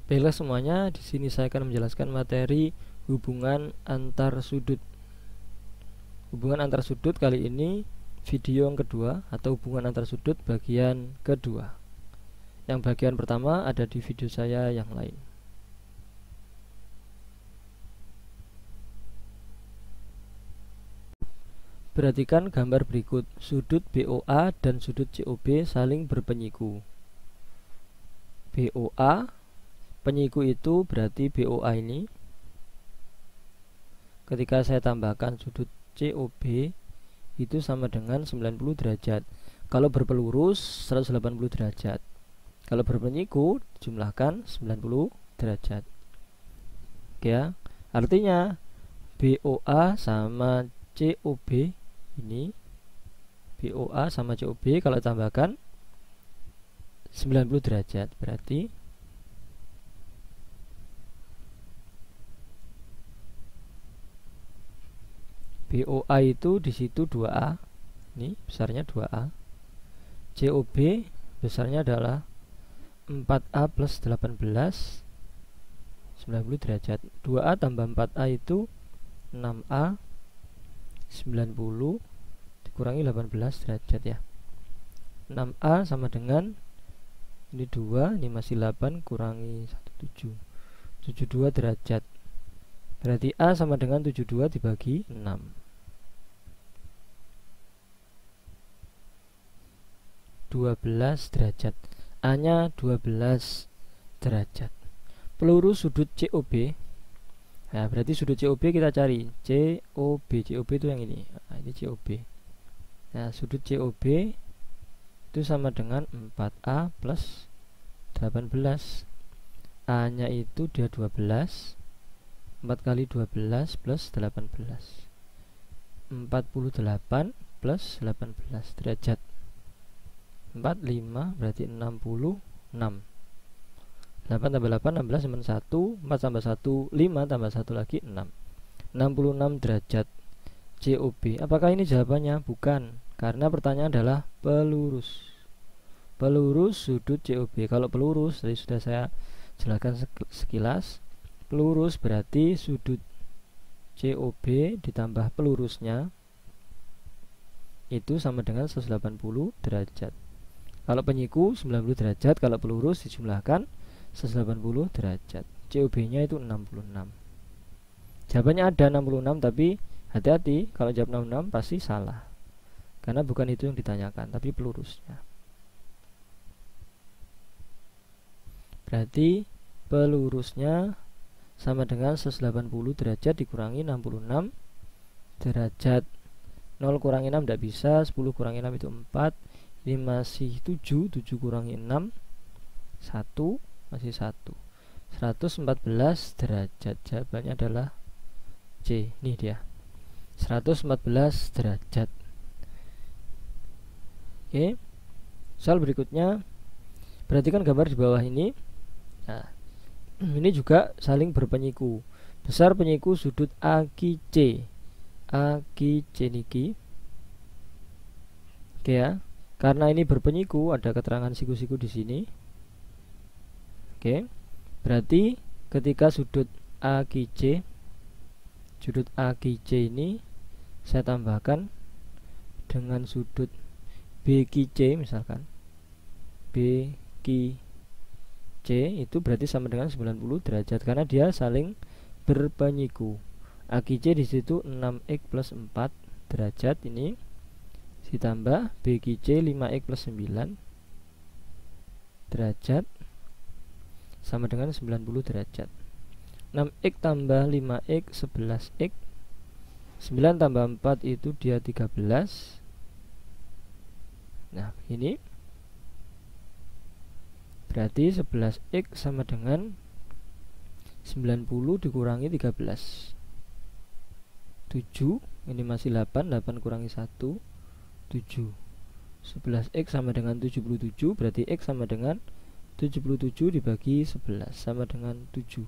Baiklah semuanya, di sini saya akan menjelaskan materi hubungan antar sudut. Hubungan antar sudut kali ini video yang kedua atau hubungan antar sudut bagian kedua. Yang bagian pertama ada di video saya yang lain. Perhatikan gambar berikut. Sudut BOA dan sudut COB saling berpenyiku. BOA, penyiku itu berarti BOA ini. Ketika saya tambahkan sudut COB itu sama dengan 90 derajat. Kalau berpelurus 180 derajat. Kalau berpenyiku jumlahkan 90 derajat. Oke ya. Artinya BOA sama COB ini, BOA sama COB kalau tambahkan 90 derajat, berarti BOA itu di situ 2A. Ini besarnya 2A. COB besarnya adalah 4A plus 18, 90 derajat. 2A tambah 4A itu 6A 90 dikurangi 18 derajat ya. 6A sama dengan ini 2, ini masih 8 kurangi 17, 72 derajat. Berarti A sama dengan 72 dibagi 6. 12 derajat. A nya 12 derajat. Pelurus sudut COB. Nah, berarti sudut COB kita cari. COB itu yang ini. Nah, ini COB. Nah, sudut COB itu sama dengan 4A plus 18. A nya itu dia 12. 4 kali 12 plus 18. 48 plus 18 derajat. 4, 5 berarti 66. 8 tambah 8, 16 tambah 1, 4 tambah 1, 5 tambah 1 lagi 6. 66 derajat COB. Apakah ini jawabannya? Bukan, karena pertanyaan adalah pelurus. Pelurus sudut COB. Kalau pelurus, tadi sudah saya jelaskan sekilas. Pelurus berarti sudut COB ditambah pelurusnya itu sama dengan 180 derajat. Kalau penyiku 90 derajat, kalau pelurus dijumlahkan 180 derajat. COB nya itu 66. Jawabannya ada 66, tapi hati-hati kalau jawab 66 pasti salah, karena bukan itu yang ditanyakan, tapi pelurusnya. Berarti pelurusnya sama dengan 180 derajat dikurangi 66 derajat. 0 kurangi 6 tidak bisa, 10 kurangi 6 itu 4. Ini masih 7, 7 kurangi 6 1, masih 1. 114 derajat. Jawabannya adalah C. Ini dia, 114 derajat. Oke, soal berikutnya, perhatikan gambar di bawah ini. Nah, ini juga saling berpenyiku. Besar penyiku sudut AQC. AQC niki. Oke ya. Karena ini berpenyiku, ada keterangan siku-siku di sini. Oke. Berarti ketika sudut AQC ini saya tambahkan dengan sudut BQC misalkan. BQC itu berarti sama dengan 90 derajat karena dia saling berpenyiku. AQC di situ 6x plus 4 derajat ini ditambah BQC 5x plus 9 derajat sama dengan 90 derajat. 6x tambah 5x 11x. 9 tambah 4 itu dia 13. Nah, ini berarti 11x sama dengan 90 dikurangi 13. 7, ini masih 8, 8 kurangi 1, 7. 11x sama dengan 77, berarti x sama dengan 77 dibagi 11 sama dengan 7.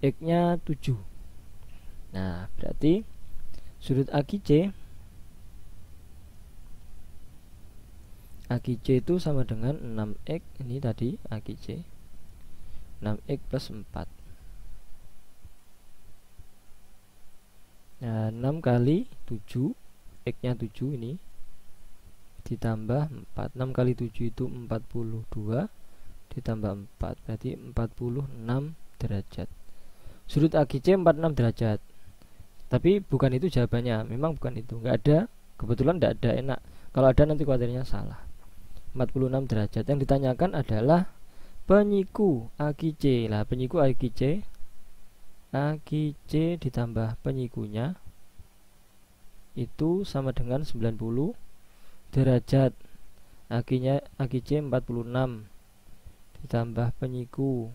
X nya 7. Nah, berarti sudut AQC itu sama dengan 6x. Ini tadi AQC 6x plus 4. Nah, 6 kali 7, x nya 7 ini, ditambah 4. 6 kali 7 itu 42, ditambah 4, berarti 46 derajat. Sudut AGC 46 derajat. Tapi bukan itu jawabannya, memang bukan itu, nggak ada, kebetulan nggak ada, enak. Kalau ada nanti kuadratnya salah. 46 derajat. Yang ditanyakan adalah penyiku AGC. Lah, penyiku AGC ditambah penyikunya itu sama dengan 90 derajat. AGC 46 ditambah penyiku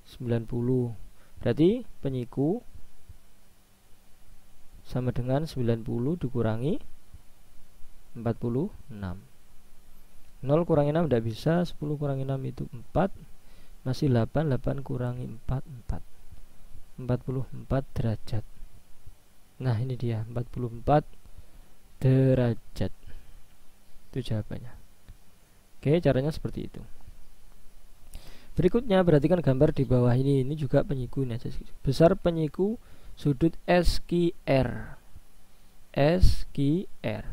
90, berarti penyiku sama dengan 90 dikurangi 46. 0 kurangi 6 tidak bisa, 10 kurangi 6 itu 4, masih 8, 8 kurangi 4, 4, 44 derajat. Nah, ini dia 44 derajat. Itu jawabannya. Oke, caranya seperti itu. Berikutnya perhatikan gambar di bawah ini juga penyiku ini aja. Besar penyiku sudut SQR. SQR.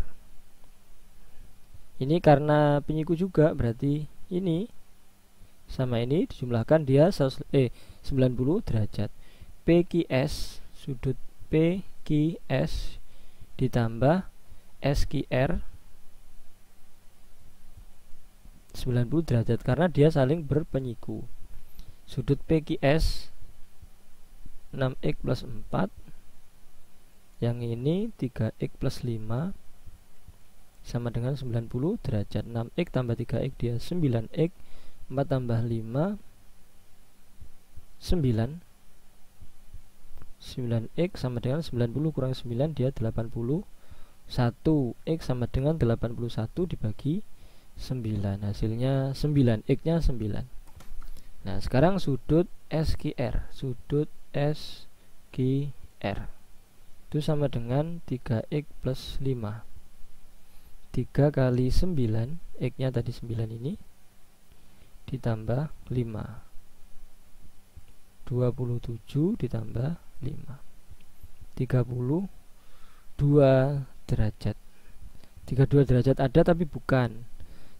Ini karena penyiku juga, berarti ini sama ini dijumlahkan dia 90 derajat. PQS, sudut PQS ditambah SQR 90 derajat karena dia saling berpenyiku. Sudut PQS 6x plus 4, yang ini 3x plus 5 sama dengan 90 derajat. 6x tambah 3x dia 9x, 4 tambah 5 9, 9x sama dengan 90 kurang 9 dia 81, x sama dengan 81 dibagi 9, hasilnya 9, x nya 9. Nah, sekarang sudut SQR, sudut SQR itu sama dengan 3x plus 5. 3 kali 9, x nya tadi 9 ini, ditambah 5, 27 ditambah 5, 32 derajat. 32 derajat ada tapi bukan.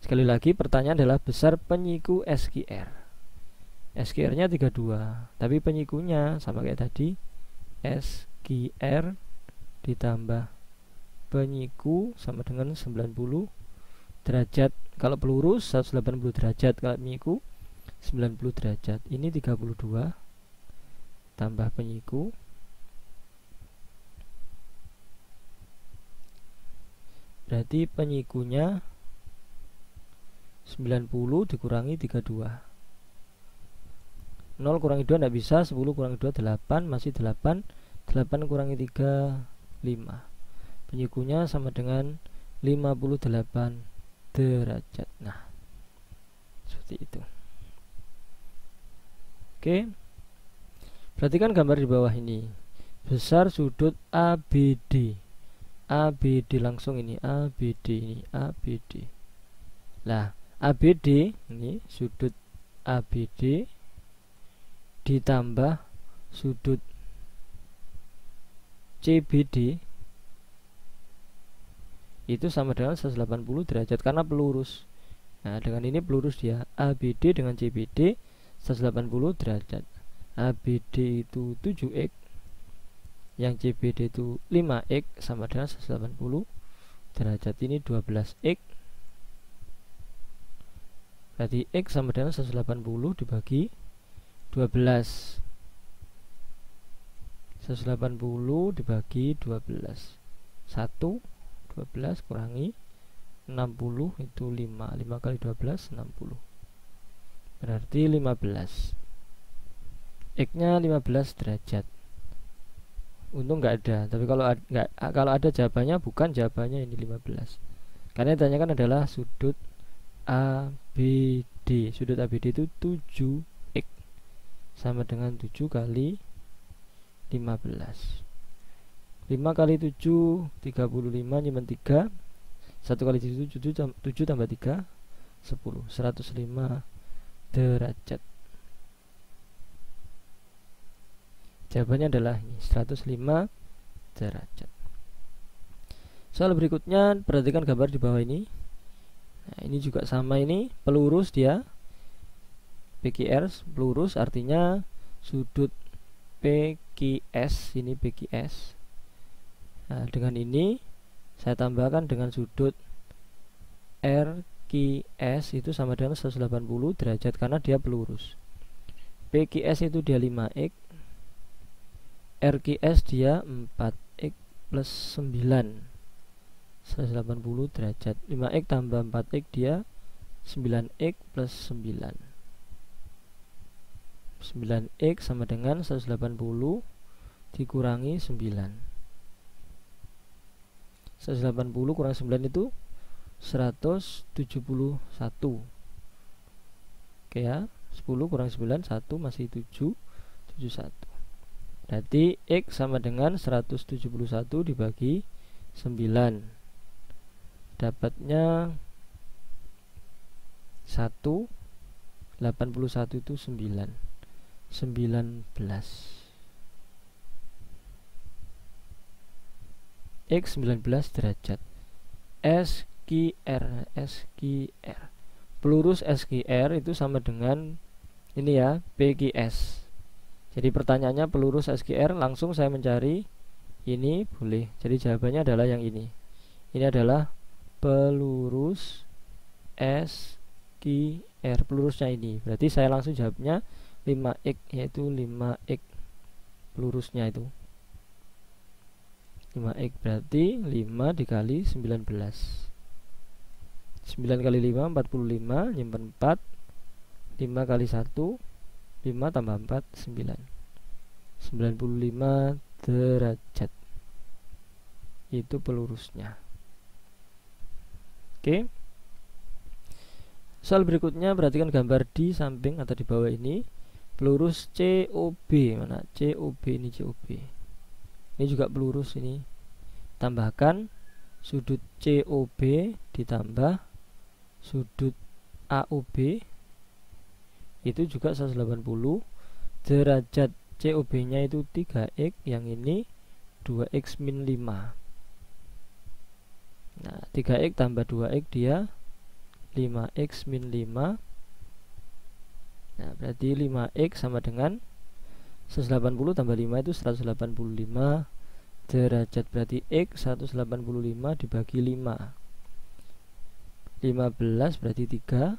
Sekali lagi pertanyaan adalah besar penyiku SQR. SQR nya 32, tapi penyikunya sama kayak tadi, SQR ditambah penyiku sama dengan 90 derajat. Kalau pelurus 180 derajat, kalau penyiku 90 derajat. Ini 32 tambah penyiku berarti penyikunya 90 dikurangi 32. 0 kurangi 2 tidak bisa, 10 kurangi 2 8, masih 8, 8 kurangi 3 5. Penyikunya sama dengan 58 derajat. Nah, seperti itu. Oke. Perhatikan gambar di bawah ini. Besar sudut ABD. ABD langsung ini, ABD ini, ABD. Lah, ABD ini sudut ABD ditambah sudut CBD itu sama dengan 180 derajat karena pelurus. Nah, dengan ini pelurus dia. ABD dengan CBD 180 derajat. ABD itu 7x, yang CBD itu 5x sama dengan 180 derajat. Ini 12x, berarti x sama dengan 180 dibagi 12. 180 dibagi 12, 1, 12 kurangi 60 itu 5, 5 kali 12 60, berarti 15. X nya 15 derajat. Untung nggak ada, tapi kalau ada jawabannya, bukan jawabannya ini 15. Karena yang ditanyakan adalah sudut ABD. Sudut ABD itu 7x sama dengan 7 kali 15. 5 kali 7 35, nyimpen 3. 1 kali 7 tambah 3 10, 105 derajat. Jawabannya adalah ini, 105 derajat. Soal berikutnya, perhatikan gambar di bawah ini. Nah, ini juga sama, ini pelurus dia PQR, pelurus artinya sudut PQS, ini PQS. Nah, dengan ini saya tambahkan dengan sudut RQS itu sama dengan 180 derajat karena dia pelurus. PQS itu dia 5x, RQS dia 4x plus 9, 180 derajat. 5x tambah 4x dia 9x plus 9. 9x sama dengan 180 dikurangi 9. 180 kurang 9 itu 171. Oke ya, 10 kurang 9, 1 masih 7, 71. Berarti X sama dengan 171 dibagi 9. Dapatnya 1, 81 itu 9, 19. X 19 derajat. SQR, SQR. Pelurus SQR itu sama dengan ini ya, PQS. Jadi pertanyaannya pelurus SQR, langsung saya mencari ini boleh. Jadi jawabannya adalah yang ini. Ini adalah pelurus SQR, pelurusnya ini. Berarti saya langsung jawabnya 5x, yaitu 5x pelurusnya itu. 5x berarti 5 dikali 19. 9 kali 5 45, nyimpen 4. 5 kali 1 5 tambah 4 9. 95 derajat. Itu pelurusnya. Oke. Soal berikutnya, perhatikan gambar di samping atau di bawah ini. Pelurus COB, mana COB, ini COB. Ini juga pelurus ini. Tambahkan sudut COB ditambah sudut AOB, itu juga 180 derajat. COB nya itu 3x, yang ini 2x min 5. Nah, 3x tambah 2x dia 5x min 5. Nah, berarti 5x sama dengan 180 tambah 5 itu 185 derajat. Berarti X 185 dibagi 5, 15 berarti 3.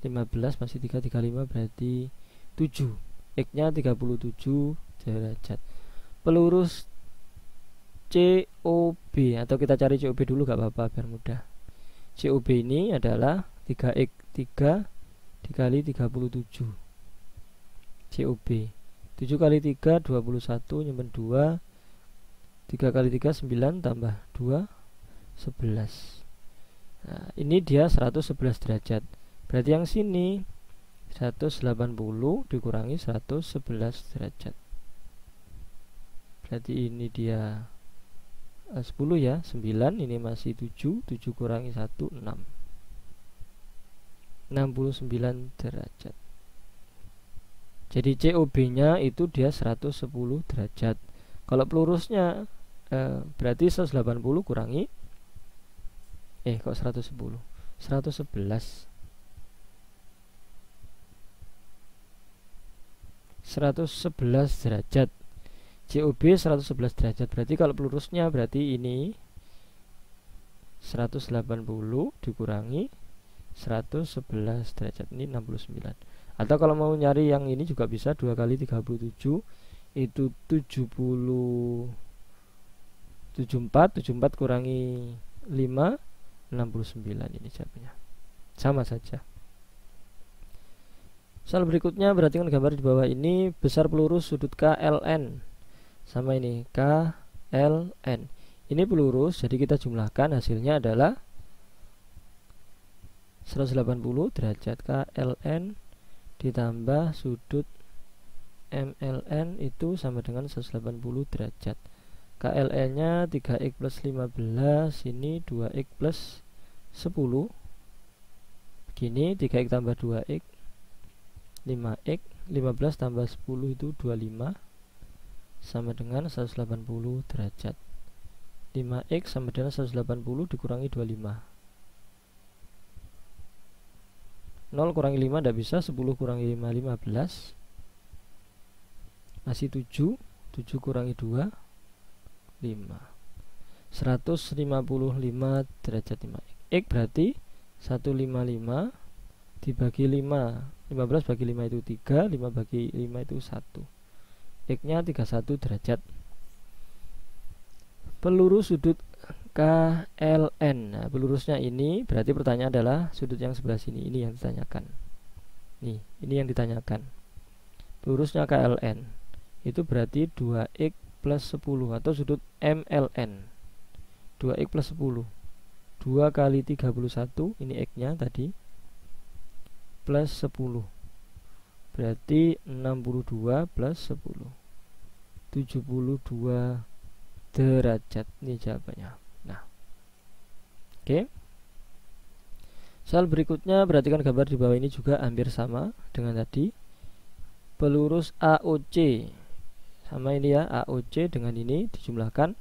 15 masih 3, 35 berarti 7. X nya 37 derajat. Pelurus COB, atau kita cari COB dulu gak apa-apa biar mudah. COB ini adalah 3x, 3 dikali 37. COB 7 kali 3 21, nyimpen 2. 3 kali 3 9 tambah 2 11. Nah, ini dia 111 derajat. Berarti yang sini 180 dikurangi 111 derajat. Berarti ini dia 10 ya, 9, ini masih 7, 7 kurangi 1 6. 69 derajat. Jadi COB nya itu dia 110 derajat. Kalau pelurusnya berarti 180 kurangi kok 110, 111. 111 derajat. COB 111 derajat. Berarti kalau pelurusnya berarti ini 180 dikurangi 111 derajat, ini 69. Atau kalau mau nyari yang ini juga bisa, 2 kali 37 itu 70, 74 kurangi 5 69. Ini jawabannya sama saja. Soal berikutnya, perhatikan gambar di bawah ini. Besar pelurus sudut KLN sama ini KLN. Ini pelurus, jadi kita jumlahkan, hasilnya adalah 180 derajat. KLN ditambah sudut MLN itu sama dengan 180 derajat. KLN nya 3x plus 15, ini 2x plus 10. Begini, 3x tambah 2x 5x, 15 tambah 10 itu 25. sama dengan 180 derajat. 5x sama dengan 180 dikurangi 25. 0 kurangi 5 tidak bisa. 10 kurangi 5 15. Masih 7. 7 kurangi 2 5. 155 derajat 5x. X berarti 155 dibagi 5. 15 bagi 5 itu 3. 5 bagi 5 itu 1. X nya 31 derajat. Pelurus sudut KLN. Nah, pelurusnya ini berarti pertanyaan adalah sudut yang sebelah sini. Ini yang ditanyakan. Nih, ini yang ditanyakan. Pelurusnya KLN itu berarti 2x plus 10 atau sudut MLN. 2x plus 10. 2 kali 31, ini x nya tadi, plus 10. Berarti 62 plus 10. 72 derajat. Ini jawabannya. Nah, oke. Soal berikutnya, perhatikan gambar di bawah ini juga hampir sama dengan tadi. Pelurus AOC sama ini ya, AOC dengan ini dijumlahkan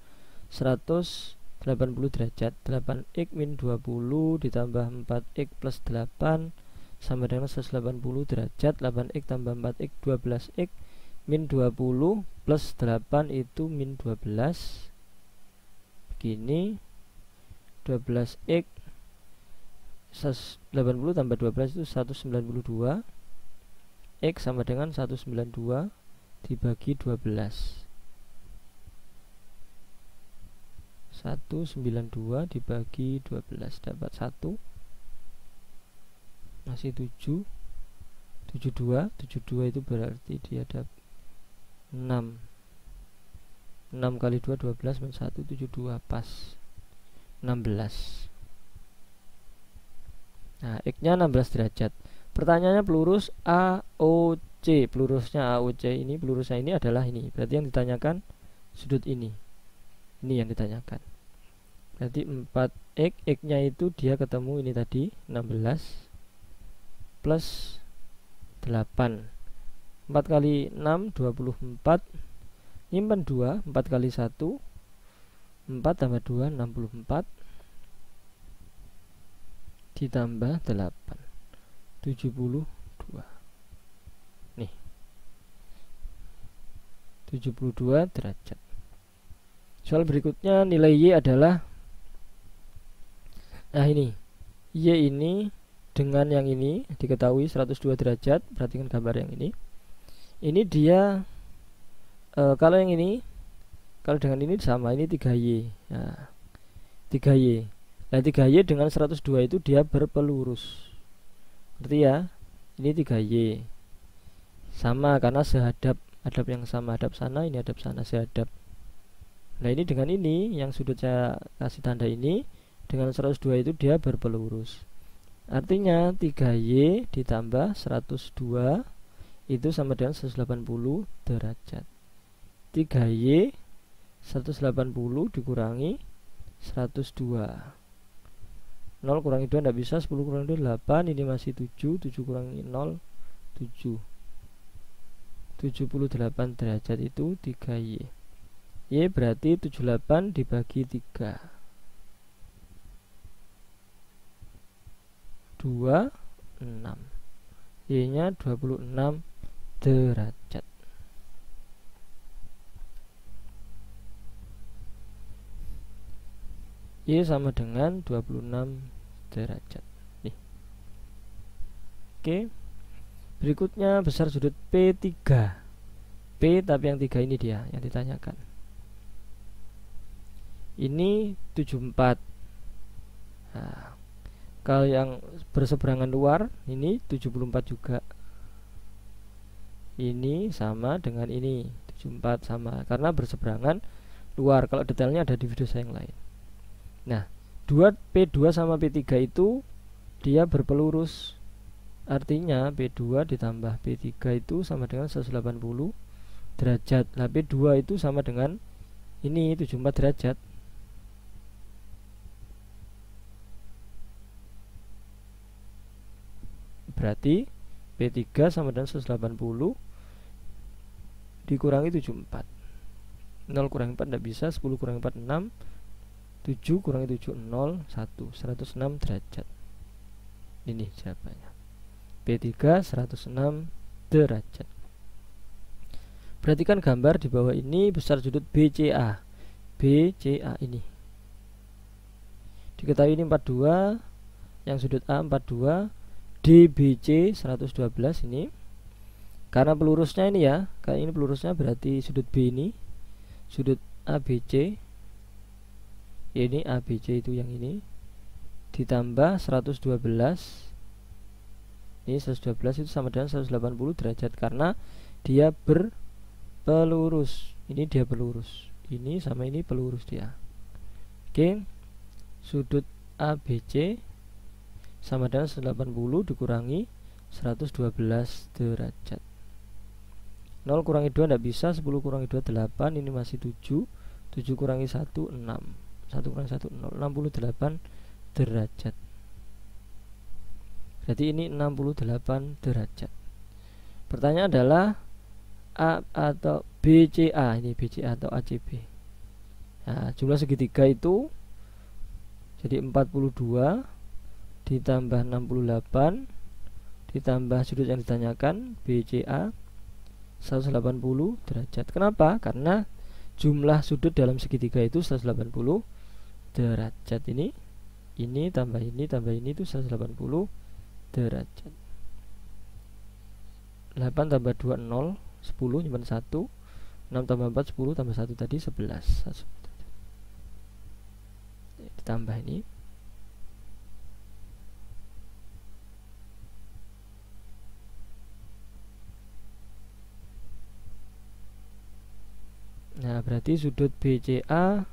180 derajat. 8x min 20 ditambah 4x plus 8 sama dengan 180 derajat. 8x tambah 4x 12x min 20 plus 8 itu min 12. Begini, 12x 80 tambah 12 itu 192. X sama dengan 192 dibagi 12. 192 dibagi 12 dapat 1. Masih 7. 72. 72 itu berarti dia ada 6. 6 kali 2 12 min 1 72 pas 16. Nah, X nya 16 derajat. Pertanyaannya pelurus AOC. Pelurusnya AOC ini, pelurusnya ini adalah ini. Berarti yang ditanyakan sudut ini. Ini yang ditanyakan. Berarti 4x, X nya itu dia ketemu ini tadi 16 plus 8. 4 kali 6 24. Nyimpan 2. 4 kali 1 4 tambah 2 64 ditambah 8 72. Nih, 72 derajat. Soal berikutnya, nilai Y adalah, nah ini Y ini dengan yang ini diketahui 102 derajat. Perhatikan gambar yang ini. Ini dia kalau yang ini, kalau dengan ini sama, ini 3Y. Nah, 3Y. Nah, 3Y dengan 102 itu dia berpelurus. Berarti ya, ini 3Y. Sama karena sehadap, hadap yang sama, hadap sana, ini hadap sana, sehadap. Nah, ini dengan ini yang sudut saya kasih tanda ini dengan 102 itu dia berpelurus. Artinya 3Y ditambah 102 itu sama dengan 180 derajat. 3Y 180 dikurangi 102. 0 kurangi 2 tidak bisa. 10 kurangi 2 8. Ini masih 7. 7 kurangi 0 7. 78 derajat itu 3Y. Y berarti 78 dibagi 3 2 6. Y nya 26 derajat. Y sama dengan 26 derajat. Nih. Oke. Berikutnya besar sudut P3. P tapi yang 3 ini dia yang ditanyakan. Ini 74. Nah, kalau yang berseberangan luar ini 74 juga. Ini sama dengan ini 74 sama karena berseberangan luar. Kalau detailnya ada di video saya yang lain. Nah, P2 sama P3 itu dia berpelurus. Artinya P2 ditambah P3 itu sama dengan 180 derajat. Nah, P2 itu sama dengan ini 74 derajat. Berarti P3 sama dengan 180 dikurangi 74. 0 kurangi 4 tidak bisa. 10 kurangi 4 6. 7 kurangi 7 0 1. 106 derajat. Ini jawabannya. B3 106 derajat. Perhatikan gambar di bawah ini, besar sudut BCA. BCA ini diketahui ini 42, yang sudut A 42, DBC 112 ini. Karena pelurusnya ini ya, kayak ini pelurusnya berarti sudut B ini, sudut ABC. Ini ABC itu yang ini. Ditambah 112. Ini 112 itu sama dengan 180 derajat karena dia berpelurus. Ini dia pelurus. Ini sama ini pelurus dia. Oke. Sudut ABC sama dengan 180 dikurangi 112 derajat. 0 kurangi 2 tidak bisa. 10 kurangi 2 8. Ini masih 7. 7 kurangi 1 6. 1 kurangi 1 0. 68 derajat. Berarti ini 68 derajat. Pertanyaan adalah A atau BCA. Ini BCA atau ACB. Nah, jumlah segitiga itu jadi 42 ditambah 68 ditambah sudut yang ditanyakan BCA 180 derajat. Kenapa? Karena jumlah sudut dalam segitiga itu 180 derajat. Ini tambah ini itu 180 derajat. 8 tambah 2 0, 10 nyimpan 1. 6 tambah 4 10 tambah 1 tadi 11. Ditambah ini. Nah, berarti sudut BCA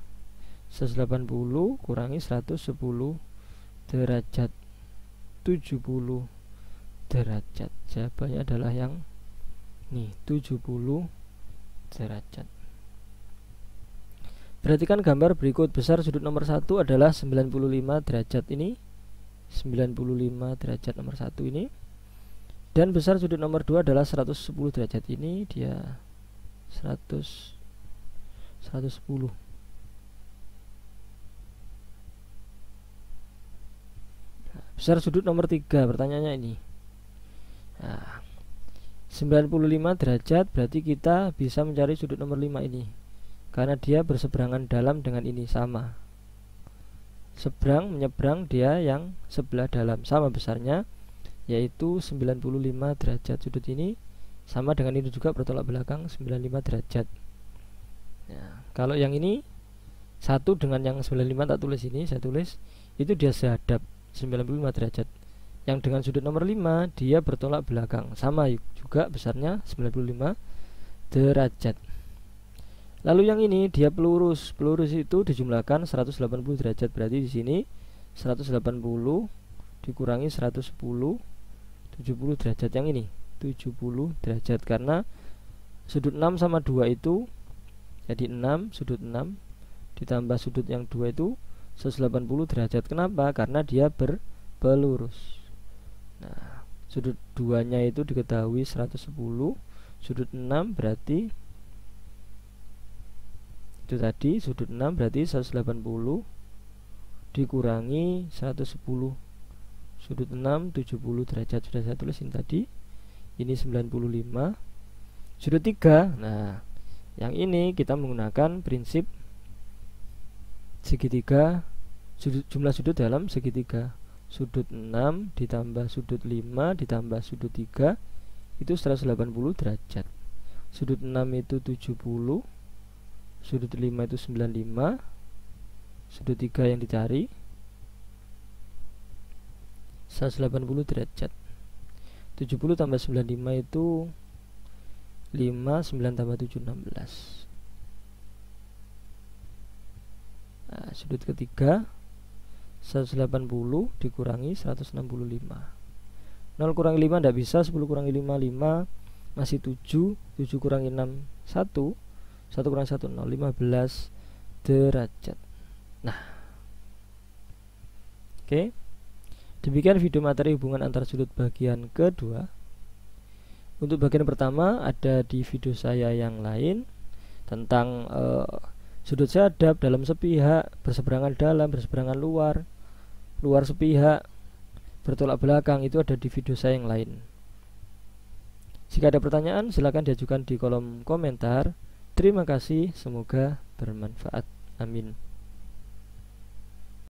180 kurangi 110 derajat 70 derajat. Jawabannya adalah yang nih 70 derajat. Perhatikan gambar berikut. Besar sudut nomor 1 adalah 95 derajat ini. 95 derajat nomor 1 ini. Dan besar sudut nomor 2 adalah 110 derajat ini. Dia 110. Besar sudut nomor 3, pertanyaannya ini. Nah, 95 derajat berarti kita bisa mencari sudut nomor 5 ini. Karena dia berseberangan dalam dengan ini, sama. Seberang menyeberang, dia yang sebelah dalam sama besarnya, yaitu 95 derajat. Sudut ini sama dengan ini juga bertolak belakang 95 derajat. Nah, kalau yang ini satu dengan yang 95 tak tulis ini, saya tulis itu dia sehadap 95 derajat. Yang dengan sudut nomor 5 dia bertolak belakang, sama juga besarnya 95 derajat. Lalu yang ini dia pelurus. Pelurus itu dijumlahkan 180 derajat. Berarti di sini 180 dikurangi 110 70 derajat. Yang ini 70 derajat karena sudut 6 sama 2 itu jadi 6, sudut 6 ditambah sudut yang 2 itu 180 derajat. Kenapa? Karena dia berpelurus. Nah, sudut 2 nya itu diketahui 110, sudut 6 berarti itu tadi, sudut 6 berarti 180 dikurangi 110, sudut 6 70 derajat. Sudah saya tulis ini tadi. Ini 95. Sudut 3. Nah, yang ini kita menggunakan prinsip segitiga, jumlah sudut dalam segitiga. Sudut 6 ditambah sudut 5 ditambah sudut 3 itu 180 derajat. Sudut 6 itu 70, sudut 5 itu 95, sudut 3 yang dicari 180 derajat. 70 tambah 95 itu 5, 9 tambah 7 16. Nah, sudut ketiga 180 dikurangi 165. 0 kurangi 5 tidak bisa. 10 kurangi 5 5, masih 7. 7 kurangi 6 1. 1 kurangi 1 0, 15 derajat. Nah, oke. Demikian video materi hubungan antar sudut bagian kedua. Untuk bagian pertama ada di video saya yang lain. tentang sudut shadab, dalam sepihak, berseberangan dalam, berseberangan luar, luar sepihak, bertolak belakang, itu ada di video saya yang lain. Jika ada pertanyaan silakan diajukan di kolom komentar. Terima kasih, semoga bermanfaat. Amin.